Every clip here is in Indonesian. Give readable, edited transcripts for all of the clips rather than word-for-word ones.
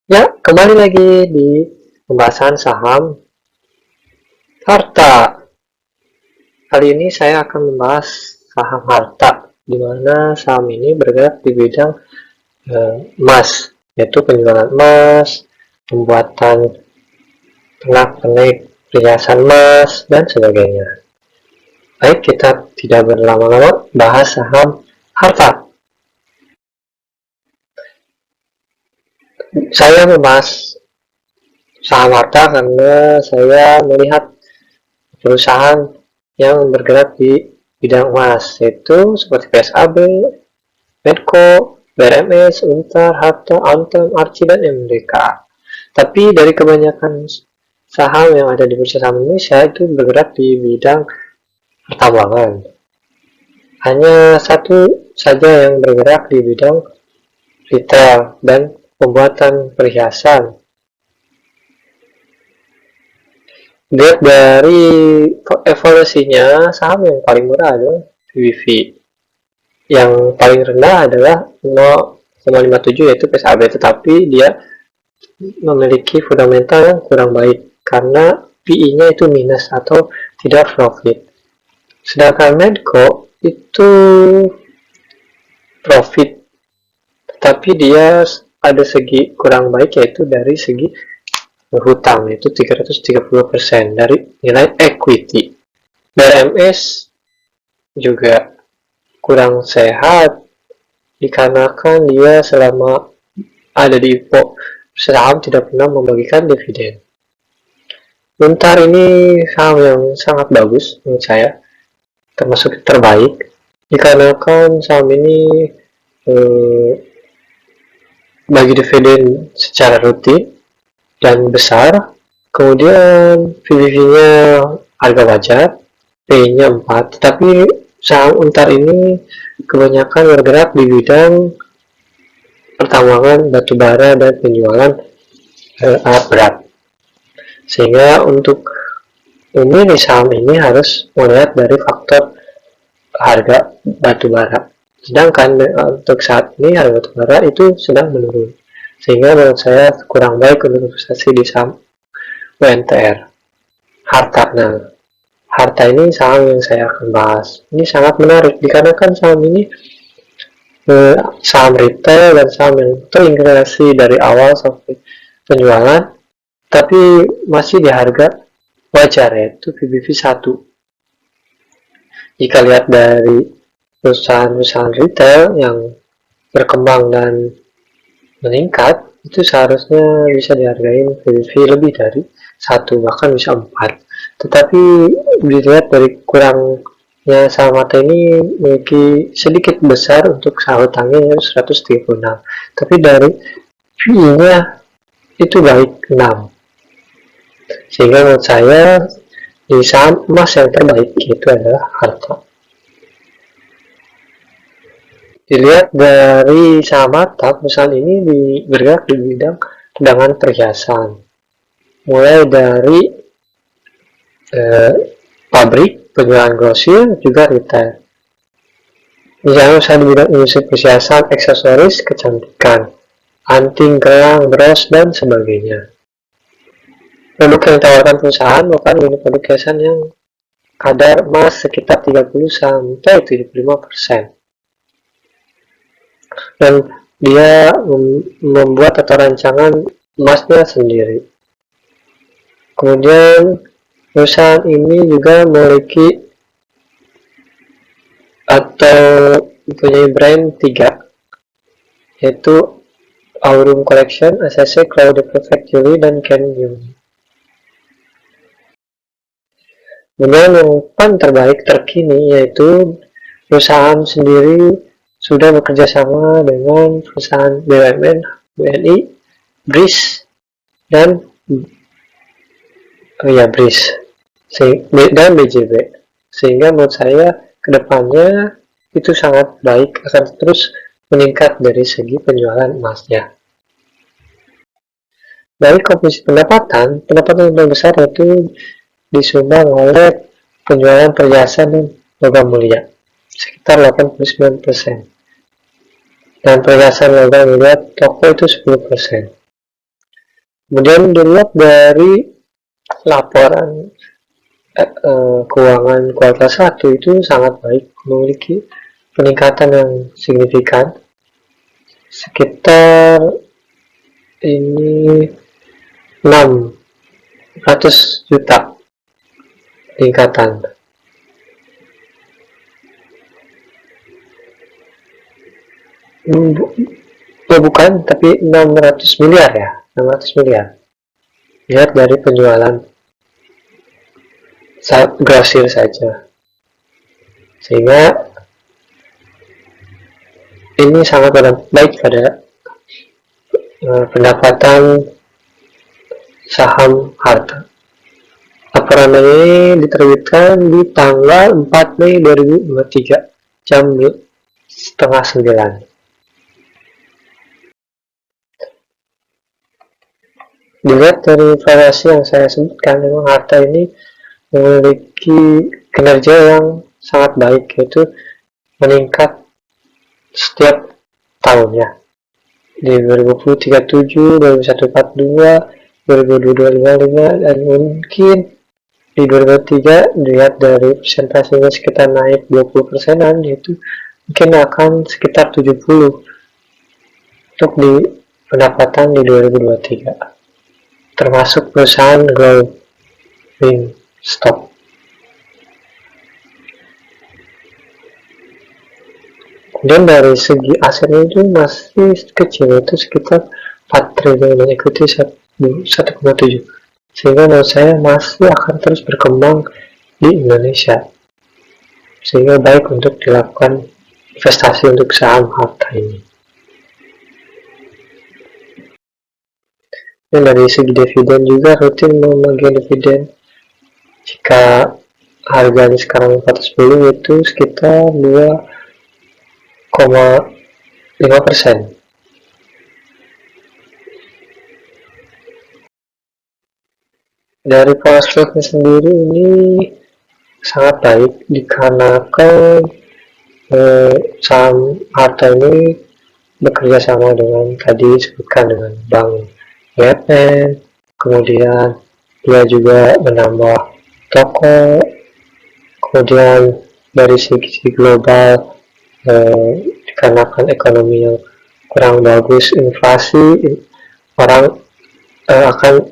Ya, kembali lagi di pembahasan saham harta. Kali ini saya akan membahas saham harta, di mana saham ini bergerak di bidang emas, yaitu penjualan emas, pembuatan pernak-pernik perhiasan emas, dan sebagainya. Baik, kita tidak berlama-lama bahas saham harta. Saya membahas saham harta karena saya melihat perusahaan yang bergerak di bidang emas, yaitu seperti PSAB, Medco, BRMS, Untar, Harta, Antam, Arci, dan MDK. Tapi dari kebanyakan saham yang ada di bursa saham Indonesia itu bergerak di bidang pertambangan. Hanya satu saja yang bergerak di bidang retail dan pembuatan perhiasan. Lihat dari evaluasinya, saham yang paling murah adalah PBV. Yang paling rendah adalah 0,57 yaitu PSAB, tetapi dia memiliki fundamental yang kurang baik karena PE-nya itu minus atau tidak profit. Sedangkan Medco itu profit, tetapi dia ada segi kurang baik yaitu dari segi hutang, yaitu 330% dari nilai equity. BMS juga kurang sehat dikarenakan dia selama ada di IPO saham tidak pernah membagikan dividen. Untar ini saham yang sangat bagus menurut saya, termasuk terbaik dikarenakan saham ini bagi dividen secara rutin dan besar. Kemudian PBV-nya harga wajar, P-nya 4, tetapi saham Untar ini kebanyakan bergerak di bidang pertambangan, batubara, dan penjualan alat berat. Sehingga untuk memilih saham ini harus melihat dari faktor harga batubara. Sedangkan untuk saat ini harga batubara itu sedang menurun. Sehingga menurut saya kurang baik untuk investasi di saham UNTR. Harta. Nah, harta ini saham yang saya akan bahas. Ini sangat menarik dikarenakan saham ini saham retail dan saham yang terintegrasi dari awal sampai penjualan, tapi masih di harga wajar, yaitu PBV 1. Jika lihat dari perusahaan-perusahaan retail yang berkembang dan meningkat, itu seharusnya bisa dihargai PBV lebih dari 1, bahkan bisa 4. Tetapi dilihat dari kurangnya saham harta ini memiliki sedikit besar untuk saham hutangnya 136, tapi dari PE-nya itu baik 6. Sehingga menurut saya di saham emas yang terbaik itu adalah harta. Dilihat dari saham harta, perusahaan ini bergerak di bidang perdagangan perhiasan, mulai dari pabrik, penjualan grosir, juga retail. Misalnya usaha di bidang industri perhiasan, aksesoris, kecantikan, anting, gelang, bros, dan sebagainya. Produk yang ditawarkan perusahaan merupakan unit produk hiasan yang kadar emas sekitar 30-75%. Dan dia membuat atau rancangan emasnya sendiri. Kemudian perusahaan ini juga memiliki atau mempunyai brand 3, yaitu Aurum Collection, ACC, Cloud Perfect Jewelry, dan Canyon. Kemudian yang paling terbaik terkini yaitu perusahaan sendiri sudah bekerja sama dengan perusahaan BUMN, BNI, BRIS, dan BRIS dan BJB. Sehingga menurut saya kedepannya itu sangat baik, akan terus meningkat dari segi penjualan emasnya. Dari komposisi pendapatan yang paling besar yaitu disumbang oleh penjualan perhiasan dan logam mulia sekitar 89%, dan perhiasan logam mulia toko itu 10%. Kemudian dilihat dari laporan keuangan kuartal 1 itu sangat baik, memiliki peningkatan yang signifikan sekitar ini 600 juta peningkatan. Bukan, tapi 600 miliar ya, 600 miliar. Lihat dari penjualan grosir saja. Sehingga ini sangat baik pada pendapatan saham harta. Laporan ini diterbitkan di tanggal 4 Mei 2023 jam 8:30. Dilihat dari variasi yang saya sebutkan, memang harta ini memiliki kinerja yang sangat baik, yaitu meningkat setiap tahunnya. Di 2020 37, 2021 42, 2022 55, dan mungkin di 2023 dilihat dari persentasenya sekitar naik 20%-an, yaitu mungkin akan sekitar 70 untuk di pendapatan di 2023, termasuk perusahaan growing stock. Dan dari segi asetnya itu masih kecil, itu sekitar 4 triliun dan ikuti 1,7, sehingga menurut saya masih akan terus berkembang di Indonesia, sehingga baik untuk dilakukan investasi untuk saham harta ini. Dan dari segi dividen juga rutin membagi dividen. Jika harganya sekarang 410, itu sekitar 2,5%. Dari pola struknya sendiri ini sangat baik dikarenakan saham harta ini bekerja sama dengan tadi disebutkan dengan bank BNN, kemudian dia juga menambah toko, kemudian dari segi global dikarenakan ekonomi yang kurang bagus, inflasi, orang akan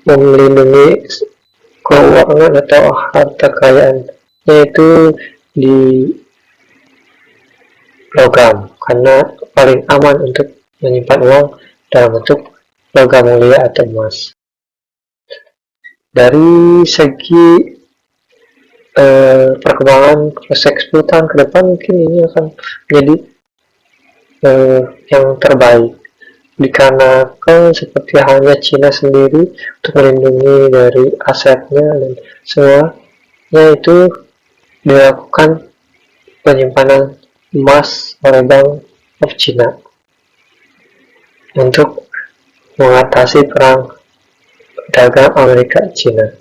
melindungi keuangan atau harta kekayaan, yaitu di logam, karena paling aman untuk menyimpan uang dalam bentuk logam mulia atau emas. Dari segi perkembangan prospek 10 tahun ke depan, mungkin ini akan menjadi yang terbaik, dikarenakan seperti halnya Cina sendiri untuk melindungi dari asetnya dan semuanya itu dilakukan penyimpanan emas oleh Bank of China untuk mengatasi perang dagang Amerika-China.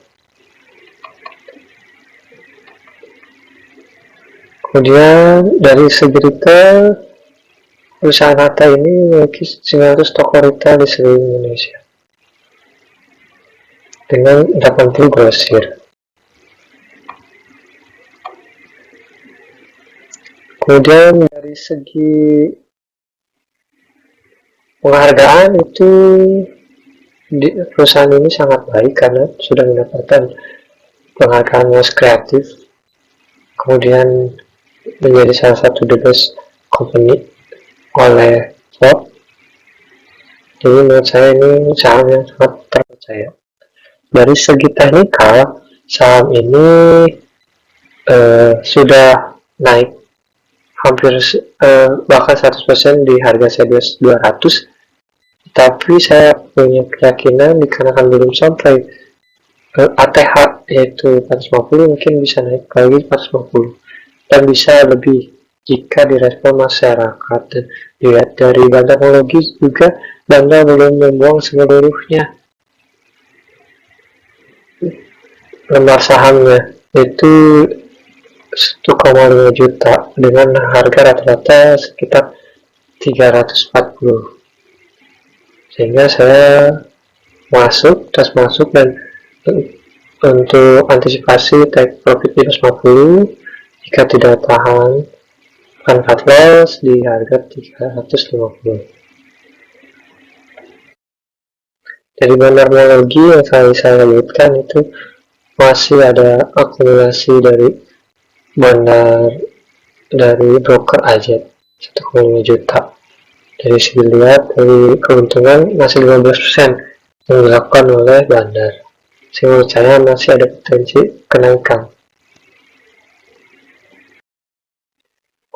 Kemudian dari segi retail, perusahaan harta ini memiliki 900 toko retail di seluruh Indonesia dengan 80 grosir. Kemudian dari segi penghargaan itu perusahaan ini sangat baik karena sudah mendapatkan penghargaan Most Kreatif, kemudian menjadi salah satu the best company oleh Forbes. Jadi menurut saya ini saham yang sangat terpercaya. Dari segi teknikal, saham ini sudah naik hampir bahkan 100% di harga CDS 200, tapi saya punya keyakinan dikarenakan belum sampai ATH yaitu 450, mungkin bisa naik lagi 450 dan bisa lebih jika direspon masyarakat. Dan dilihat dari Banda Teknologi juga, Banda belum membuang seluruhnya lembar sahamnya, itu 1,5 juta dengan harga rata-rata sekitar 340, sehingga saya terus masuk, dan untuk antisipasi take profit minus 50 jika tidak tahan cut loss di harga 350. Dari bandar-analogi yang saya lihatkan itu masih ada akumulasi dari bandar dari broker aja 1,5 juta. Dari segi lihat dari keuntungan masih 15% yang dilakukan oleh bandar, sehingga menurut saya masih ada potensi kenaikan.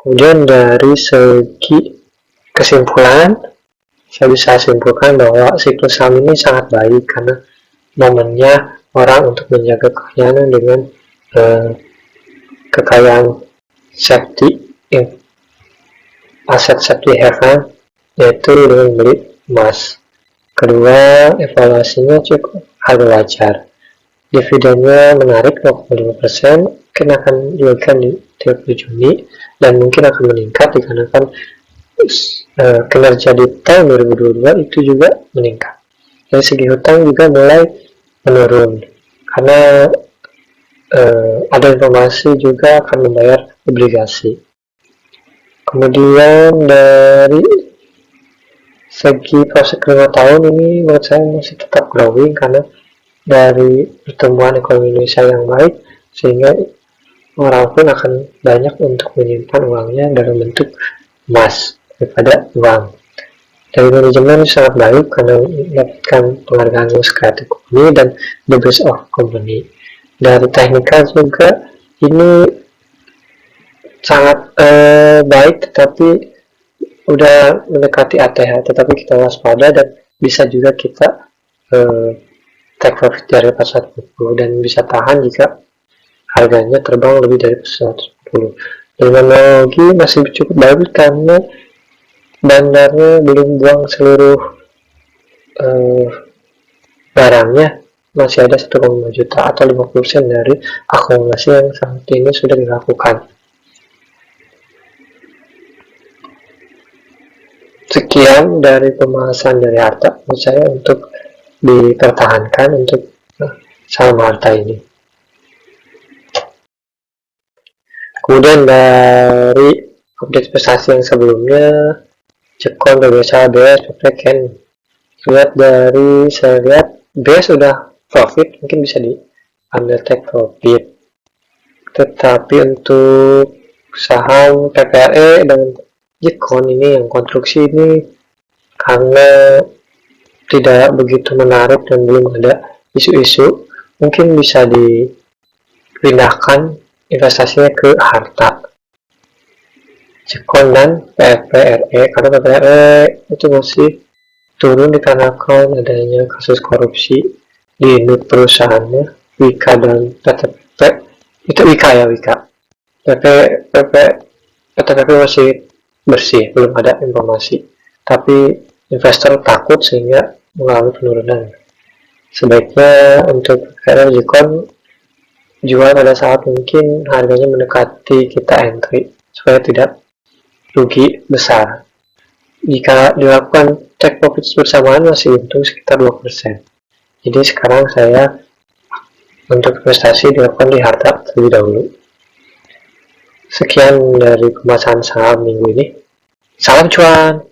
Kemudian dari segi kesimpulan, saya bisa simpulkan bahwa siklus saham ini sangat baik karena momennya orang untuk menjaga kekayaan dengan kekayaan safety, aset safety haven, yaitu dengan beli emas. Kedua, evaluasinya cukup harga wajar. Dividennya menarik 0,5%, mungkin akan diberikan di 30 Juni dan mungkin akan meningkat dikarenakan kinerja di tahun 2022 itu juga meningkat. Dari segi hutang juga mulai menurun karena ada informasi juga akan membayar obligasi. Kemudian dari segi prospek 5 tahun ini menurut saya masih tetap growing karena dari pertumbuhan ekonomi Indonesia yang baik, sehingga orang pun akan banyak untuk menyimpan uangnya dalam bentuk emas daripada uang. Dari manajemen sangat baik karena mendapatkan penghargaan Most Creative Company dan The Best of Company. Dari teknikal juga ini sangat baik, tetapi udah mendekati ATH, tetapi kita waspada dan bisa juga kita take profit dari 410 dan bisa tahan jika harganya terbang lebih dari 110. Dan analogi masih cukup bagus karena bandarnya belum buang seluruh barangnya, masih ada 1,5 juta atau 50% dari akumulasi yang saat ini sudah dilakukan. Sekian dari pembahasan dari harta, menurut saya untuk dipertahankan untuk saham harta ini. Kemudian dari update investasi yang sebelumnya, Cekon, BBSA, BS, Ken, lihat dari saya lihat BS sudah profit, mungkin bisa diambil take profit. Tetapi untuk saham PPRE dan Jekon ini yang konstruksi ini karena tidak begitu menarik dan belum ada isu-isu, mungkin bisa dipindahkan investasinya ke harta Jekon dan PPRE, karena PPRE itu masih turun dikarenakan adanya kasus korupsi di unit perusahaannya Wika dan PTP. Itu Wika ya, Wika. PTP masih bersih, belum ada informasi, tapi investor takut sehingga mengalami penurunan. Sebaiknya untuk Jekon jual pada saat mungkin harganya mendekati kita entry supaya tidak rugi besar. Jika dilakukan take profit bersamaan masih untung sekitar 2%. Jadi sekarang saya untuk investasi dilakukan di harta terlebih dahulu. Sekian dari pembahasan saham minggu ini. Salam cuan!